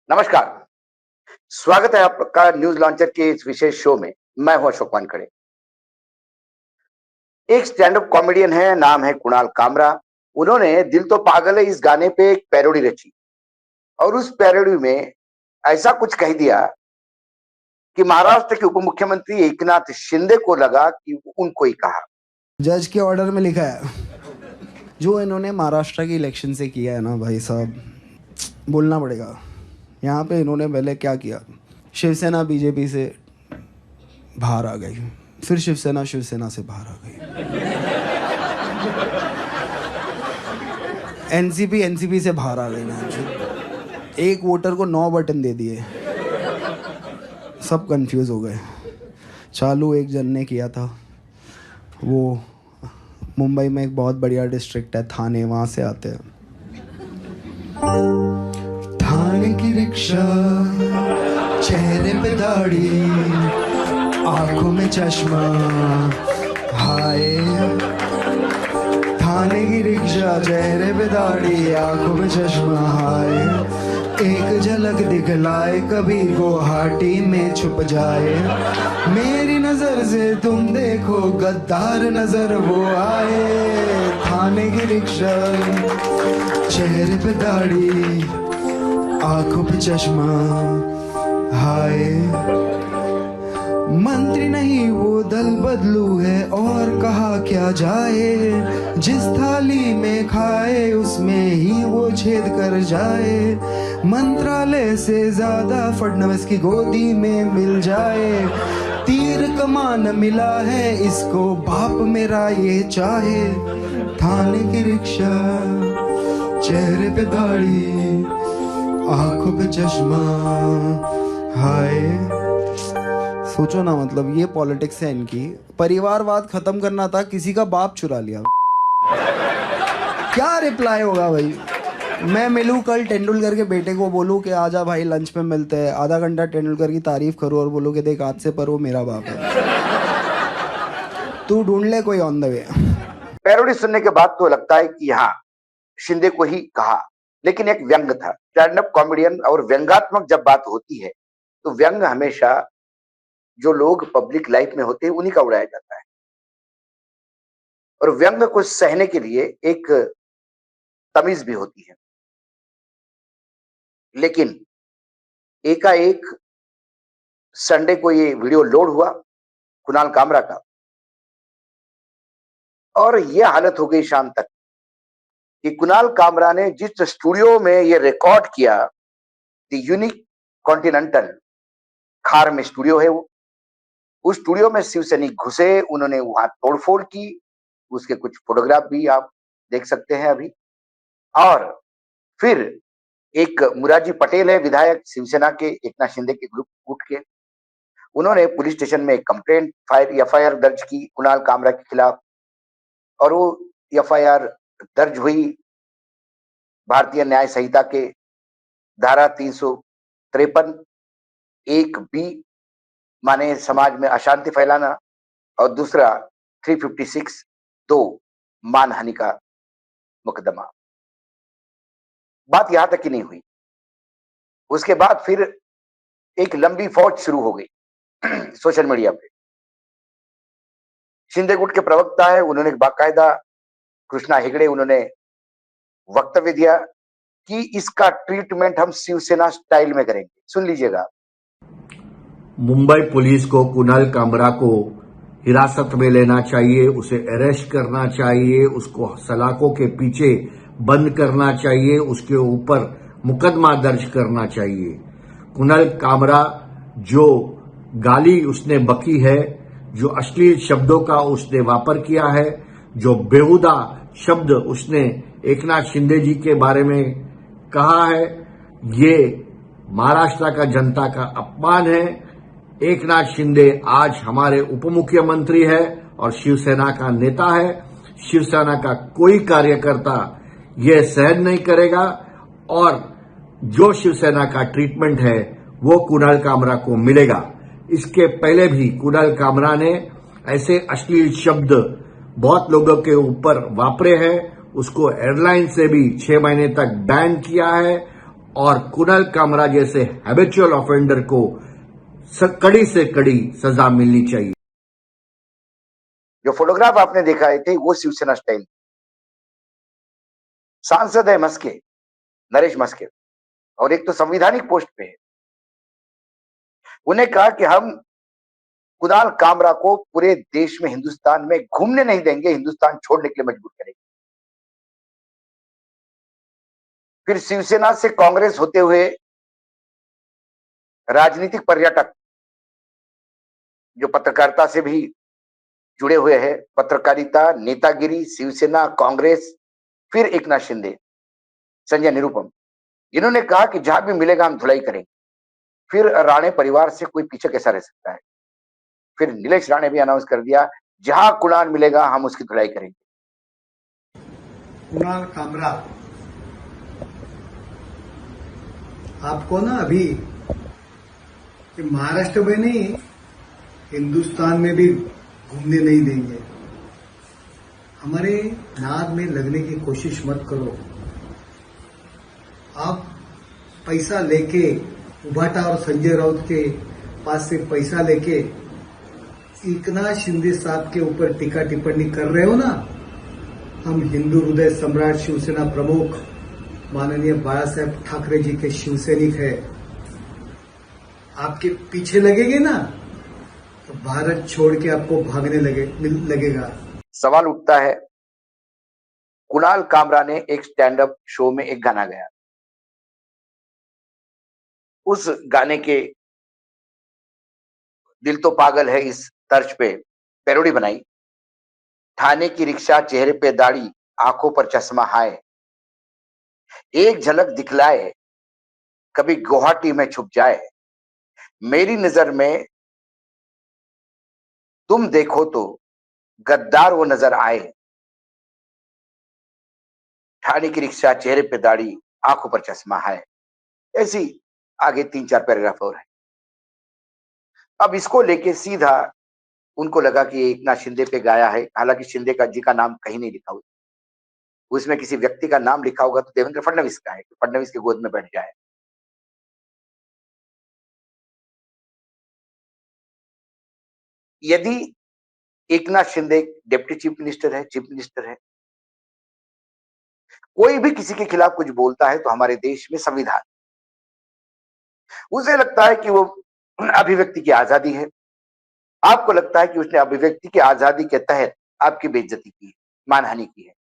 नमस्कार। स्वागत है आपका न्यूज लॉन्चर के इस विशेष शो में। मैं हूं अशोक वानखड़े। एक स्टैंड अप कॉमेडियन है, नाम है कुणाल कामरा। उन्होंने दिल तो पागल है इस गाने पे एक पैरोडी रची और उस पैरोडी में ऐसा कुछ कह दिया कि महाराष्ट्र के उप मुख्यमंत्री एकनाथ शिंदे को लगा कि उनको ही कहा। जज के ऑर्डर में लिखा है जो इन्होंने महाराष्ट्र की इलेक्शन से किया है ना भाई साहब, बोलना पड़ेगा। यहाँ पे इन्होंने पहले क्या किया, शिवसेना बीजेपी से बाहर आ गई, फिर शिवसेना से बाहर आ गई, एनसीपी से बाहर आ गई। एक वोटर को 9 बटन दे दिए, सब कंफ्यूज हो गए। चालू एक जन ने किया था, वो मुंबई में एक बहुत बढ़िया डिस्ट्रिक्ट है थाने, वहाँ से आते हैं। थाने की रिक्शा, चेहरे पे दाढ़ी, आंखों में चश्मा, हाय। थाने की रिक्शा, चेहरे पे दाढ़ी, आंखों में चश्मा, हाय। एक झलक दिखलाए कभी गुवाहाटी में छुप जाए। मेरी नजर से तुम देखो गद्दार नजर वो आए। थाने की रिक्शा, चेहरे पे दाढ़ी, आंखों पे चश्मा, हाय। मंत्री नहीं वो दल बदलू है और कहा क्या जाए। जिस थाली में खाए उसमें ही वो छेद कर जाए। मंत्रालय से ज्यादा फडणवीस की गोदी में मिल जाए। तीर कमान मिला है इसको, बाप मेरा ये चाहे। थाने की रिक्शा, चेहरे पे दाढ़ी, आंखों पे चश्मा, हाय। सोचो ना, मतलब ये पॉलिटिक्स है इनकी। परिवारवाद खत्म करना था, किसी का बाप चुरा लिया। क्या रिप्लाई होगा भाई? मैं मिलूं कल तेंदुलकर के बेटे को, बोलूं कि आजा भाई लंच पे मिलते हैं, आधा घंटा तेंदुलकर की तारीफ करूं और बोलूं कि देख आज से पर वो मेरा बाप है, तू ढूंढ ले कोई ऑन द वे। पैरोडी सुनने के बाद तो लगता है कि हाँ, शिंदे को ही कहा, लेकिन एक व्यंग था। स्टैंड अप कॉमेडियन और व्यंगात्मक जब बात होती है तो व्यंग हमेशा जो लोग पब्लिक लाइफ में होते हैं उन्हीं का उड़ाया जाता है और व्यंग को सहने के लिए एक तमीज भी होती है। लेकिन एकाएक संडे को ये वीडियो लोड हुआ कुणाल कामरा का और ये हालत हो गई शाम तक कि कुणाल कामरा ने जिस स्टूडियो में ये रिकॉर्ड किया, द यूनिक कॉन्टिनेंटल खार में स्टूडियो है वो, उस स्टूडियो में शिवसैनिक घुसे, उन्होंने वहां तोड़फोड़ की। उसके कुछ फोटोग्राफ भी आप देख सकते हैं अभी। और फिर एक मुरारजी पटेल है, विधायक शिवसेना के, एकनाथ शिंदे के ग्रुप गुट के, उन्होंने पुलिस स्टेशन में कंप्लेंट एफआईआर दर्ज की कुणाल कामरा के खिलाफ और वो एफआईआर दर्ज हुई भारतीय न्याय संहिता के धारा 353 1B माने समाज में अशांति फैलाना और दूसरा 356 2 मानहानि का मुकदमा। बात यहां तक ही नहीं हुई, उसके बाद फिर एक लंबी फौज शुरू हो गई सोशल मीडिया पे। शिंदे गुट के प्रवक्ता है, उन्होंने बाकायदा कृष्णा हेगड़े, उन्होंने वक्तव्य दिया कि इसका ट्रीटमेंट हम शिवसेना स्टाइल में करेंगे। सुन लीजिएगा। मुंबई पुलिस को कुणाल कामरा को हिरासत में लेना चाहिए, उसे अरेस्ट करना चाहिए, उसको सलाखों के पीछे बंद करना चाहिए, उसके ऊपर मुकदमा दर्ज करना चाहिए। कुणाल कामरा जो गाली उसने बकी है, जो अश्लील शब्दों का उसने वापर किया है, जो बेहुदा शब्द उसने एकनाथ शिंदे जी के बारे में कहा है, ये महाराष्ट्र का जनता का अपमान है। एकनाथ शिंदे आज हमारे उप मुख्यमंत्री है और शिवसेना का नेता है। शिवसेना का कोई कार्यकर्ता यह सहन नहीं करेगा और जो शिवसेना का ट्रीटमेंट है वो कुणाल कामरा को मिलेगा। इसके पहले भी कुणाल कामरा ने ऐसे अश्लील शब्द बहुत लोगों के ऊपर वापरे हैं, उसको एयरलाइन से भी 6 महीने तक बैन किया है और कुणाल कामरा जैसे हैबिचुअल ऑफेंडर को कड़ी से कड़ी सजा मिलनी चाहिए। जो फोटोग्राफ आपने दिखाए थे वो शिवसेना स्टाइल। सांसद है मस्के, नरेश मस्के, और एक तो संवैधानिक पोस्ट पे है। उन्हें कहा कि हम कुणाल कामरा को पूरे देश में, हिंदुस्तान में घूमने नहीं देंगे, हिंदुस्तान छोड़ने के लिए मजबूर करेंगे। फिर शिवसेना से कांग्रेस होते हुए राजनीतिक पर्यटक जो पत्रकारिता से भी जुड़े हुए हैं, पत्रकारिता, नेतागिरी, शिवसेना, कांग्रेस, फिर एकनाथ शिंदे, संजय निरुपम, इन्होंने कहा कि जहां भी मिलेगा हम धुलाई करेंगे। फिर राणे परिवार से कोई पीछे कैसा रह सकता है। फिर नीलेश राणे भी अनाउंस कर दिया, जहां कुणाल मिलेगा हम उसकी धुलाई करेंगे। कुणाल कामरा, आपको ना अभी महाराष्ट्र में नहीं, हिंदुस्तान में भी घूमने नहीं देंगे। हमारे नाद में लगने की कोशिश मत करो। आप पैसा लेके, उभाटा और संजय राउत के पास से पैसा लेके एकनाथ शिंदे साहब के ऊपर टीका टिप्पणी कर रहे हो ना। हम हिंदू हृदय सम्राट शिवसेना प्रमुख माननीय बाला साहेब ठाकरे जी के शिवसैनिक है। आपके पीछे लगेंगे ना तो भारत छोड़ के आपको भागने लगेगा। सवाल उठता है, कुणाल कामरा ने एक स्टैंड अप शो में एक गाना गाया। उस गाने के दिल तो पागल है इस तर्ज पे पैरोडी बनाई। थाने की रिक्शा, चेहरे पे दाढ़ी, आंखों पर चश्मा, हाय एक झलक दिखलाए, कभी गुवाहाटी में छुप जाए, मेरी नजर में तुम देखो तो गद्दार वो नजर आए। थाने की रिक्शा, चेहरे पे दाढ़ी, आंखों पर चश्मा, है ऐसी आगे 3-4 पैराग्राफ और है। अब इसको लेके सीधा उनको लगा कि एकनाथ शिंदे पे गाया है। हालांकि शिंदे का जी का नाम कहीं नहीं लिखा हुआ, उसमें किसी व्यक्ति का नाम लिखा होगा तो देवेंद्र फडणवीस का है, फडणवीस की गोद में बैठ जाए। यदि Eknath Shinde deputy chief minister है, कोई भी किसी के खिलाफ कुछ बोलता है तो हमारे देश में संविधान, उसे लगता है कि वो अभिव्यक्ति की आजादी है। आपको लगता है कि उसने अभिव्यक्ति की आजादी के तहत आपकी बेइज्जती की है, मानहानि की है,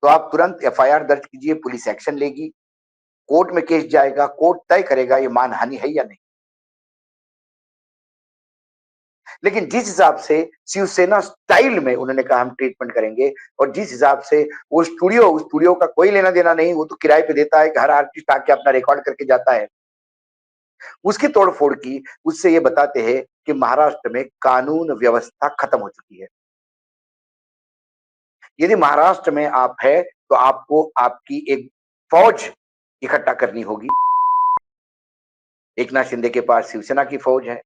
तो आप तुरंत एफआईआर दर्ज कीजिए, पुलिस एक्शन लेगी, कोर्ट में केस जाएगा, कोर्ट तय करेगा ये मानहानि है या नहीं। लेकिन जिस हिसाब से शिवसेना स्टाइल में उन्होंने कहा हम ट्रीटमेंट करेंगे, और जिस हिसाब से वो स्टूडियो का कोई लेना देना नहीं, वो तो किराए पे देता है कि हर आर्टिस्ट आके अपना रिकॉर्ड करके जाता है, उसकी तोड़फोड़ की, उससे ये बताते हैं कि महाराष्ट्र में कानून व्यवस्था खत्म हो चुकी है। यदि महाराष्ट्र में आप है तो आपको आपकी एक फौज इकट्ठा करनी होगी। एकनाथ शिंदे के पास शिवसेना की फौज है,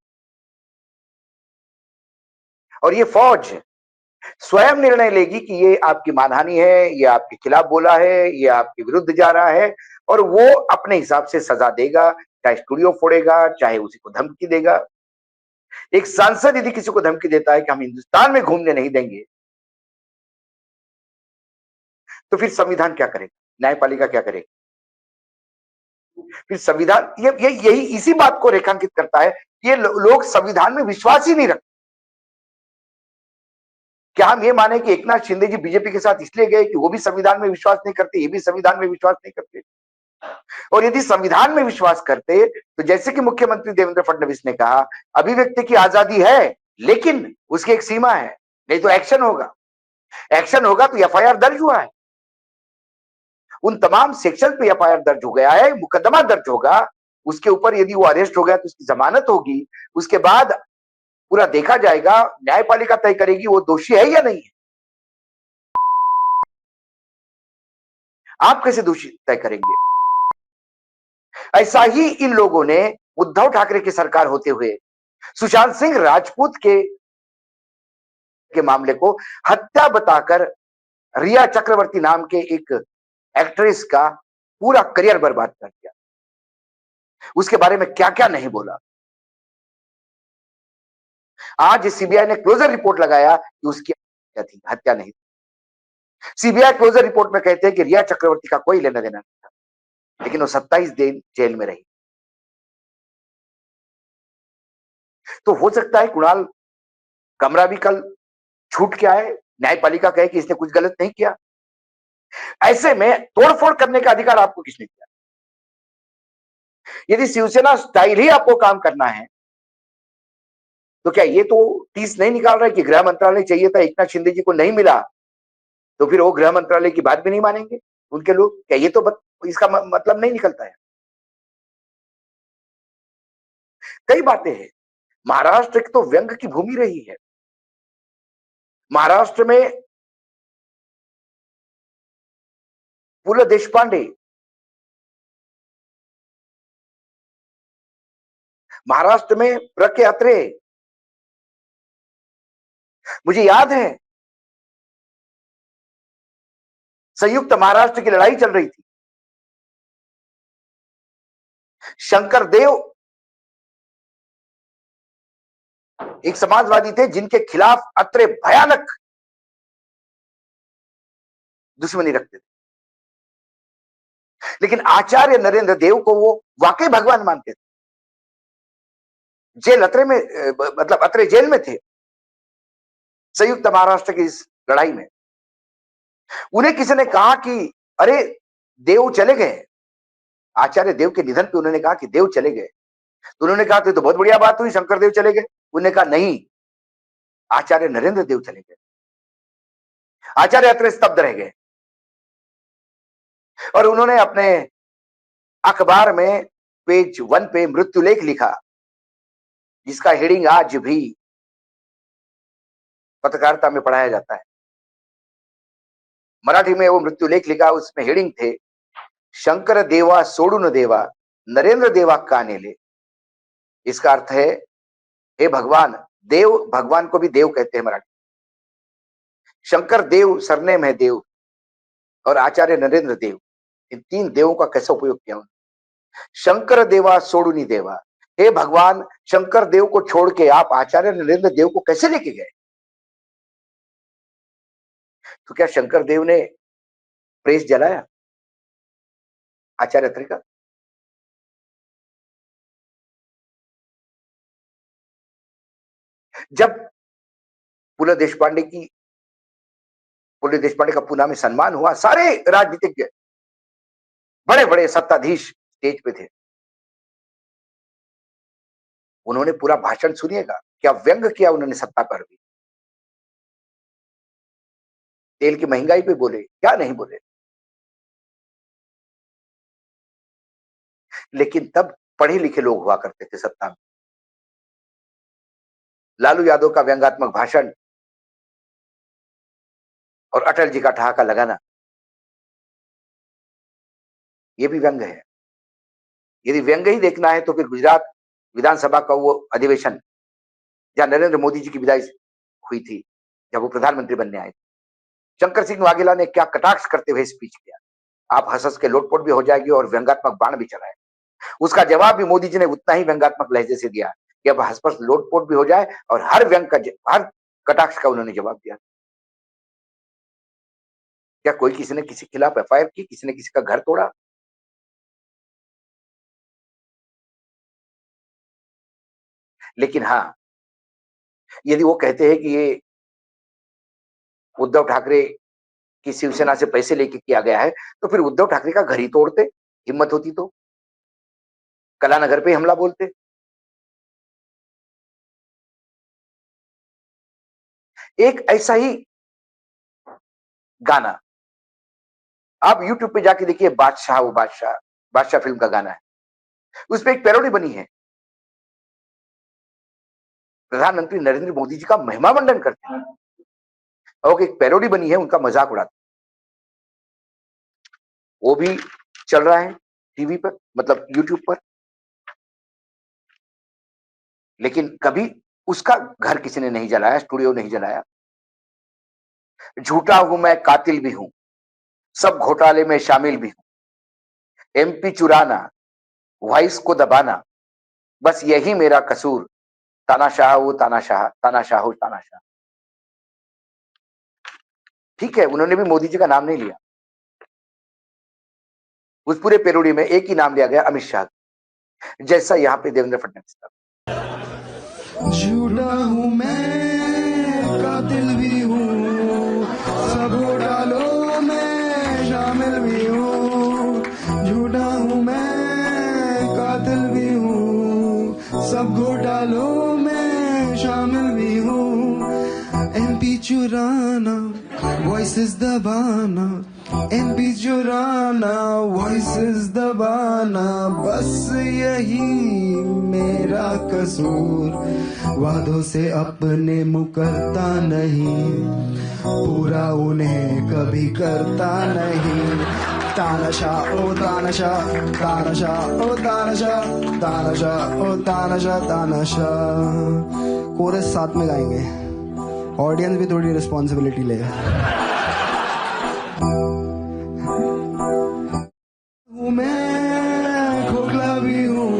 और ये फौज स्वयं निर्णय लेगी कि ये आपकी मानहानि है, ये आपके खिलाफ बोला है, ये आपके विरुद्ध जा रहा है, और वो अपने हिसाब से सजा देगा, चाहे स्टूडियो फोड़ेगा, चाहे उसी को धमकी देगा। एक सांसद यदि किसी को धमकी देता है कि हम हिंदुस्तान में घूमने नहीं देंगे, तो फिर संविधान क्या करेगा, न्यायपालिका क्या करेगी? फिर संविधान यही इसी बात को रेखांकित करता है, ये लोग संविधान में विश्वास ही नहीं रखते। क्या हम ये माने कि एकनाथ शिंदे जी बीजेपी के साथ इसलिए गए कि वो भी संविधान में विश्वास नहीं करते, ये भी संविधान में विश्वास नहीं करते? और यदि संविधान में विश्वास करते तो जैसे कि मुख्यमंत्री देवेंद्र फडणवीस ने कहा, अभिव्यक्ति की आजादी है, लेकिन उसकी एक सीमा है, नहीं तो एक्शन होगा। एक्शन होगा तो एफआईआर दर्ज हुआ है, उन तमाम सेक्शन पे एफआईआर दर्ज हो गया है, मुकदमा दर्ज होगा, उसके ऊपर यदि वो अरेस्ट हो गया तो उसकी जमानत होगी, उसके बाद पूरा देखा जाएगा, न्यायपालिका तय करेगी वो दोषी है या नहीं है। आप कैसे दोषी तय करेंगे? ऐसा ही इन लोगों ने उद्धव ठाकरे की सरकार होते हुए सुशांत सिंह राजपूत के मामले को हत्या बताकर रिया चक्रवर्ती नाम के एक एक्ट्रेस का पूरा करियर बर्बाद कर दिया। उसके बारे में क्या क्या नहीं बोला। आज सीबीआई ने क्लोजर रिपोर्ट लगाया कि उसकी हत्या थी, हत्या नहीं। सीबीआई क्लोजर रिपोर्ट में कहते हैं कि रिया चक्रवर्ती का कोई लेना देना नहीं था, लेकिन वो 27 दिन जेल में रही। तो हो सकता है कुणाल कमरा भी कल छूट के आए, न्यायपालिका कहे कि इसने कुछ गलत नहीं किया। ऐसे में तोड़फोड़ करने का अधिकार आपको किसने दिया? यदि शिवसेना स्टाइल ही आपको काम करना है, तो क्या ये तो टीस नहीं निकाल रहा है कि गृह मंत्रालय चाहिए था, एकनाथ शिंदे जी को नहीं मिला, तो फिर वो गृह मंत्रालय की बात भी नहीं मानेंगे उनके लोग? क्या ये तो इसका मतलब नहीं निकलता है? कई बातें हैं। महाराष्ट्र एक तो व्यंग की भूमि रही है। महाराष्ट्र में पु ल देशपांडे, महाराष्ट्र में प्र के अत्रे। मुझे याद है संयुक्त महाराष्ट्र की लड़ाई चल रही थी। शंकर देव एक समाजवादी थे जिनके खिलाफ अत्रे भयानक दुश्मनी रखते थे, लेकिन आचार्य नरेंद्र देव को वो वाकई भगवान मानते थे। जेल अत्रे में मतलब अत्रे जेल में थे संयुक्त महाराष्ट्र की इस लड़ाई में। उन्हें किसी ने कहा कि अरे देव चले गए, आचार्य देव के निधन पे उन्होंने कहा कि देव चले गए। तो उन्होंने कहा तो बहुत बढ़िया बात हुई, शंकर देव चले गए। उन्होंने कहा नहीं, आचार्य नरेंद्र देव चले गए। आचार्य अत्रे स्तब्ध रह गए और उन्होंने अपने अखबार में पेज 1 पे मृत्युलेख लिखा, जिसका हेडिंग आज भी पत्रकारिता में पढ़ाया जाता है। मराठी में वो मृत्युलेख लिखा, उसमें हेडिंग थे, शंकर देवा सोडून देवा नरेंद्र देवा का नेले। इसका अर्थ है, हे भगवान, देव, भगवान को भी देव कहते हैं मराठी। शंकर देव सरनेम है देव, और आचार्य नरेंद्र देव, इन 3 देवों का कैसा उपयोग किया उन्होंने? शंकर देवा सोडूनी देवा, हे भगवान, शंकर देव को छोड़ के आप आचार्य नरेंद्र देव को कैसे लेके गए? तो क्या शंकर देव ने प्रेस जलाया आचार्य अत्रे का? जब पुल देशपांडे का पूना में सम्मान हुआ, सारे राजनीतिज्ञ, बड़े बड़े सत्ताधीश स्टेज पे थे। उन्होंने पूरा भाषण सुनिएगा, क्या व्यंग किया उन्होंने सत्ता पर भी। तेल की महंगाई पे बोले, क्या नहीं बोले। लेकिन तब पढ़े लिखे लोग हुआ करते थे सत्ता में। लालू यादव का व्यंग्यात्मक भाषण और अटल जी का ठहाका लगाना, ये भी व्यंग है। यदि व्यंग ही देखना है तो फिर गुजरात विधानसभा का वो अधिवेशन जहां नरेंद्र मोदी जी की विदाई हुई थी, जब वो प्रधानमंत्री बनने आए थे, शंकर सिंह वाघेला ने क्या कटाक्ष करते हुए स्पीच किया। आप हंस हंस के लोटपोट भी हो जाएगी और व्यंग्यात्मक बाण भी चलाए। उसका जवाब भी मोदी जी ने उतना ही व्यंग्यात्मक लहजे से दिया कि अब हंस हंस लोटपोट भी हो जाए, और हर हर कटाक्ष का उन्होंने जवाब दिया। क्या कोई किसी ने किसी के खिलाफ एफआईआर की, किसी ने किसी का घर तोड़ा? लेकिन हाँ, यदि वो कहते हैं कि ये उद्धव ठाकरे की शिवसेना से पैसे लेके किया गया है, तो फिर उद्धव ठाकरे का घर ही तोड़ते, हिम्मत होती तो। कलानगर पे हमला बोलते। एक ऐसा ही गाना आप यूट्यूब पे जाके देखिए, बादशाह, वो बादशाह, बादशाह फिल्म का गाना है। उस पे एक पैरोडी बनी है, प्रधानमंत्री नरेंद्र मोदी जी का महिमा मंडन करते हैं और एक पैरोडी बनी है, उनका मजाक उड़ाते हैं। वो भी चल रहा है टीवी पर, मतलब यूट्यूब पर। लेकिन कभी उसका घर किसी ने नहीं जलाया, स्टूडियो नहीं जलाया। झूठा हूं मैं, कातिल भी हूं, सब घोटाले में शामिल भी हूं। एमपी चुराना, वॉइस को दबाना, बस यही मेरा कसूर, तानाशाह वो तानाशाह, तानाशाह हो तानाशाह। ठीक है, उन्होंने भी मोदी जी का नाम नहीं लिया, उस पूरे पेरोडी में एक ही नाम लिया गया, अमित शाह, जैसा यहाँ पे देवेंद्र फडणवीस का। झूठा हूँ मैं, कातिल भी हूँ, सब घोटालों में शामिल भी हूँ। झूठा हूँ मैं, कातिल भी हूँ, सब घोटालों में शामिल भी हूँ। एमपी चुराना, वॉइसेस दबाना, एमपी चुराना, वॉइसेस दबाना, बस यही मेरा कसूर। वादों से अपने मुकरता नहीं, पूरा उन्हें कभी करता नहीं। तानाशाह ओ तानाशाह, तानाशाह ओ तानाशाह, तानाशाह ओ तानाशाह, तानाशाह। कोरस साथ में गाएंगे, ऑडियंस भी थोड़ी रिस्पॉन्सिबिलिटी ले। मैं खोखला भी हूँ,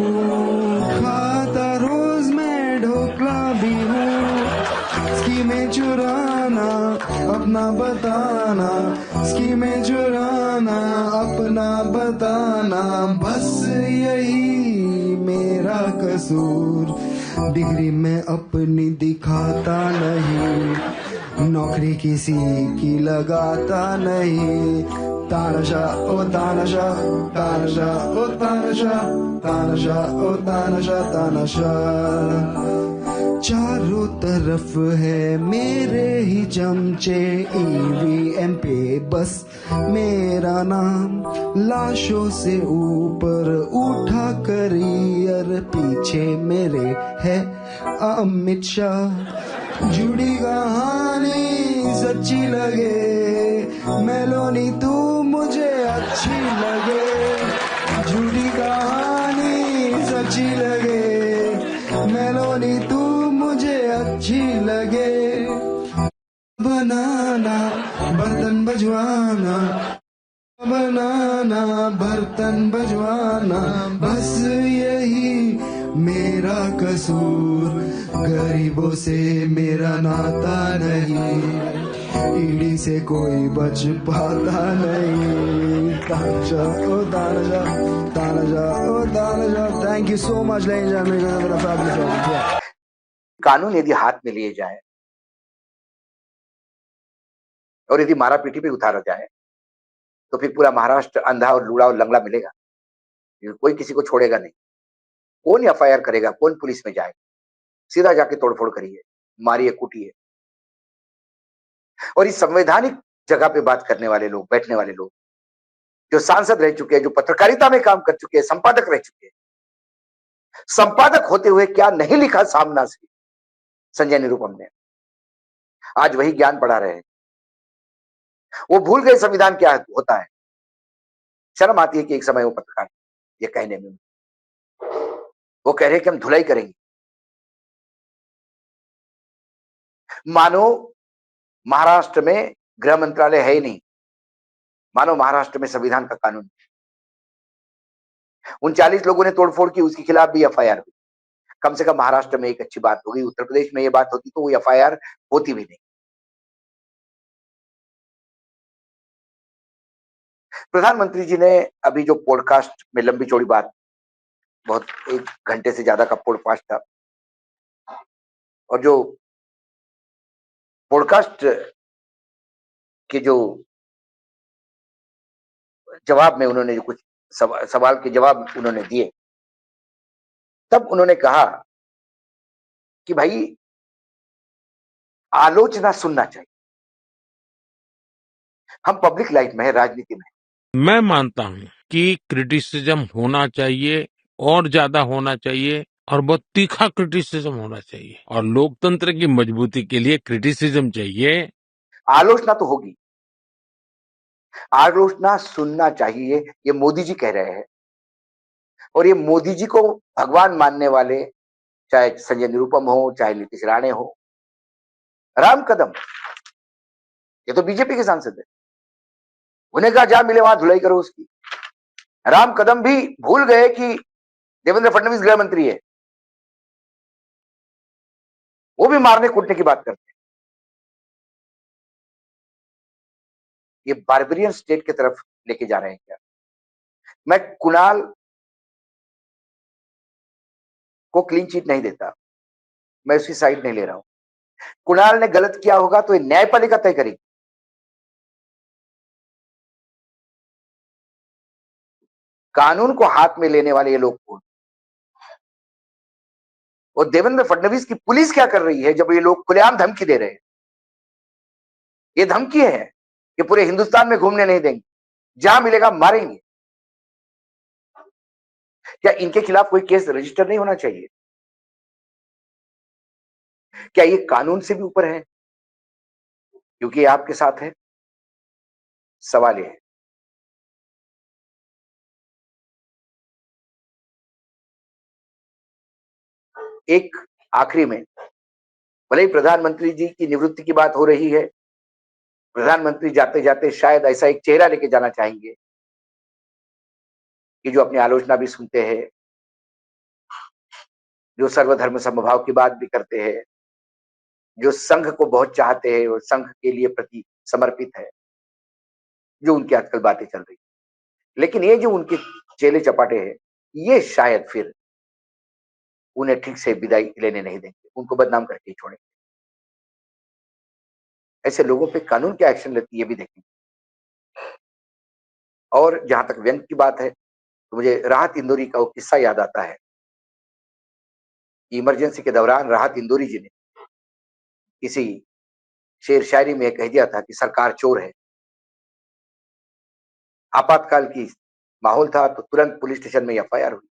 खाता रोज में ढोकला भी हूँ। स्कीमें चुराना, अपना बताना, स्कीमें चुराना, अपना बताना, बस यही मेरा कसूर। डिग्री में अपनी दिखाता नहीं, नौकरी किसी की लगाता नहीं। तानाशाह ओ तानाशाह, तानाशाह ओ तानाशाह, तानाशाह ओ तानाशाह, तानाशाह। चारों तरफ है मेरे ही चमचे, ईवीएम पे बस मेरा नाम। लाशों से ऊपर उठा करियर, पीछे मेरे है अमित शाह। जुड़ी कहानी सच्ची लगे, मेलोनी तू मुझे अच्छी लगे। जुड़ी कहानी सच्ची लगे, मेलोनी तू मुझे अच्छी लगे। बनाना बर्तन बजवाना, बनाना बर्तन बजवाना, बस यही मेरा कसूर। गरीबों से मेरा नाता नहीं, ईडी से कोई बच पाता नहीं। तानाशाह ओ तानाशाह, तानाशाह ओ तानाशाह। Thank you so much ladies and gentlemen। कानून यदि हाथ में लिए जाए और यदि मारा पीटी पे उतारा जाए, तो फिर पूरा महाराष्ट्र अंधा और लूड़ा और लंगड़ा मिलेगा, कोई किसी को छोड़ेगा नहीं। कौन एफआईआर करेगा, कौन पुलिस में जाएगा? सीधा जाके तोड़फोड़ करिए, मारिए, कूटिए। और इस संवैधानिक जगह पे बात करने वाले लोग, बैठने वाले लोग, जो सांसद रह चुके हैं, जो पत्रकारिता में काम कर चुके हैं, संपादक रह चुके हैं, संपादक होते हुए क्या नहीं लिखा सामना से संजय निरुपम ने, आज वही ज्ञान पढ़ा रहे हैं। वो भूल गए संविधान क्या होता है। शर्म आती है कि एक समय वो पत्रकार ये कहने में, वो कह रहे हैं कि हम धुलाई करेंगे। मानो महाराष्ट्र में गृह मंत्रालय है ही नहीं, मानो महाराष्ट्र में संविधान का कानून। 39 लोगों ने तोड़फोड़ की, उसके खिलाफ भी एफआईआर हुई। कम से कम महाराष्ट्र में एक अच्छी बात होगी, उत्तर प्रदेश में ये बात होती तो वो एफआईआर होती भी नहीं। प्रधानमंत्री जी ने अभी जो पॉडकास्ट में लंबी चौड़ी बात, बहुत 1 घंटे से ज्यादा का पॉडकास्ट था, और जो पॉडकास्ट के जो जवाब में उन्होंने जो कुछ सवाल के जवाब उन्होंने दिए, तब उन्होंने कहा कि भाई आलोचना सुनना चाहिए। हम पब्लिक लाइफ में है, राजनीति में। मैं मानता हूं कि क्रिटिसिज्म होना चाहिए और ज्यादा होना चाहिए, और बहुत तीखा क्रिटिसिज्म होना चाहिए, और लोकतंत्र की मजबूती के लिए क्रिटिसिज्म चाहिए। आलोचना तो होगी, आलोचना सुनना चाहिए, ये मोदी जी कह रहे हैं। और ये मोदी जी को भगवान मानने वाले, चाहे संजय निरुपम हो, चाहे नीतीश राणे हो, राम कदम, ये तो बीजेपी के सांसद है, उन्हें कहा जहां मिले वहां धुलाई करो उसकी। राम कदम भी भूल गए कि देवेंद्र फडणवीस गृह मंत्री है, वो भी मारने कूटने की बात करते हैं। ये बार्बेरियन स्टेट की तरफ लेके जा रहे हैं क्या? मैं कुणाल को क्लीन चिट नहीं देता, मैं उसकी साइड नहीं ले रहा हूं। कुणाल ने गलत किया होगा तो ये न्यायपालिका तय करेगी। कानून को हाथ में लेने वाले ये लोग कौन? और देवेंद्र फडणवीस की पुलिस क्या कर रही है जब ये लोग खुलेआम धमकी दे रहे हैं? ये धमकी है कि पूरे हिंदुस्तान में घूमने नहीं देंगे, जहां मिलेगा मारेंगे। क्या इनके खिलाफ कोई केस रजिस्टर नहीं होना चाहिए? क्या ये कानून से भी ऊपर है क्योंकि ये आपके साथ है? सवाल ये है। एक आखिरी में, भले ही प्रधानमंत्री जी की निवृत्ति की बात हो रही है, प्रधानमंत्री जाते जाते शायद ऐसा एक चेहरा लेके जाना चाहेंगे कि जो अपनी आलोचना भी सुनते हैं, जो सर्वधर्म समभाव की बात भी करते हैं, जो संघ को बहुत चाहते हैं और संघ के लिए प्रति समर्पित है, जो उनकी आजकल बातें चल रही। लेकिन ये जो उनके चेले चपाटे हैं, ये शायद फिर उन्हें ठीक से विदाई लेने नहीं देंगे, उनको बदनाम करके ही छोड़ेंगे। ऐसे लोगों पे कानून क्या एक्शन लेती है ये भी देखेंगे। और जहां तक व्यंग की बात है तो मुझे राहत इंदौरी का वो किस्सा याद आता है। इमरजेंसी के दौरान राहत इंदौरी जी ने किसी शेर शायरी में कह दिया था कि सरकार चोर है। आपातकाल की माहौल था तो तुरंत पुलिस स्टेशन में एफआईआर हुई।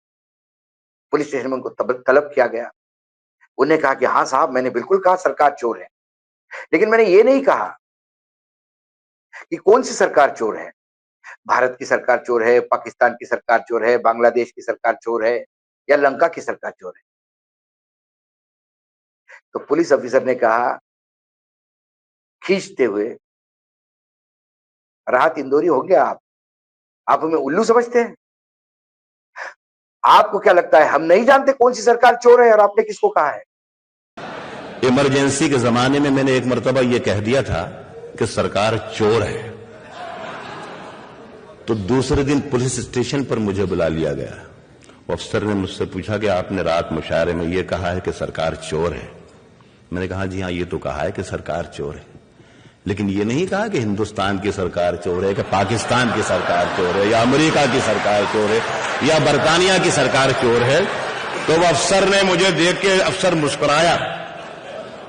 पुलिस स्टेशन में उनको तलब किया गया। उन्होंने कहा कि हाँ साहब, मैंने बिल्कुल कहा सरकार चोर है, लेकिन मैंने ये नहीं कहा कि कौन सी सरकार चोर है। भारत की सरकार चोर है, पाकिस्तान की सरकार चोर है, बांग्लादेश की सरकार चोर है या लंका की सरकार चोर है। तो पुलिस ऑफिसर ने कहा खींचते हुए, राहत इंदौरी हो गया आप हमें उल्लू समझते हैं? आपको क्या लगता है हम नहीं जानते कौन सी सरकार चोर है और आपने किसको कहा है? इमरजेंसी के जमाने में मैंने एक मर्तबा यह कह दिया था कि सरकार चोर है, तो दूसरे दिन पुलिस स्टेशन पर मुझे बुला लिया गया। अफसर ने मुझसे पूछा कि आपने रात मुशायरे में यह कहा है कि सरकार चोर है। मैंने कहा जी हां, ये तो कहा है कि सरकार चोर है, लेकिन ये नहीं कहा कि हिंदुस्तान की सरकार चोर है, कि पाकिस्तान की सरकार चोर है, या अमेरिका की सरकार चोर है, या बरतानिया की सरकार चोर है। तो वह अफसर ने मुझे देख के अफसर मुस्कुराया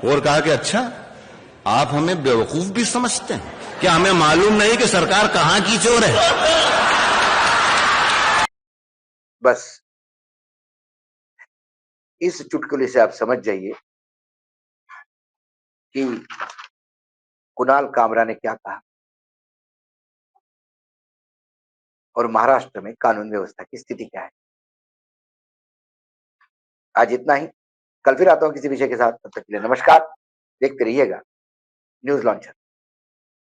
और कहा कि अच्छा, आप हमें बेवकूफ भी समझते हैं, क्या हमें मालूम नहीं कि सरकार कहां की चोर है? बस इस चुटकुले से आप समझ जाइए कि कुणाल कामरा ने क्या कहा और महाराष्ट्र में कानून व्यवस्था की स्थिति क्या है। आज इतना ही, कल फिर आता हूं किसी विषय के साथ। तब तक के लिए नमस्कार। देखते रहिएगा न्यूज लॉन्चर।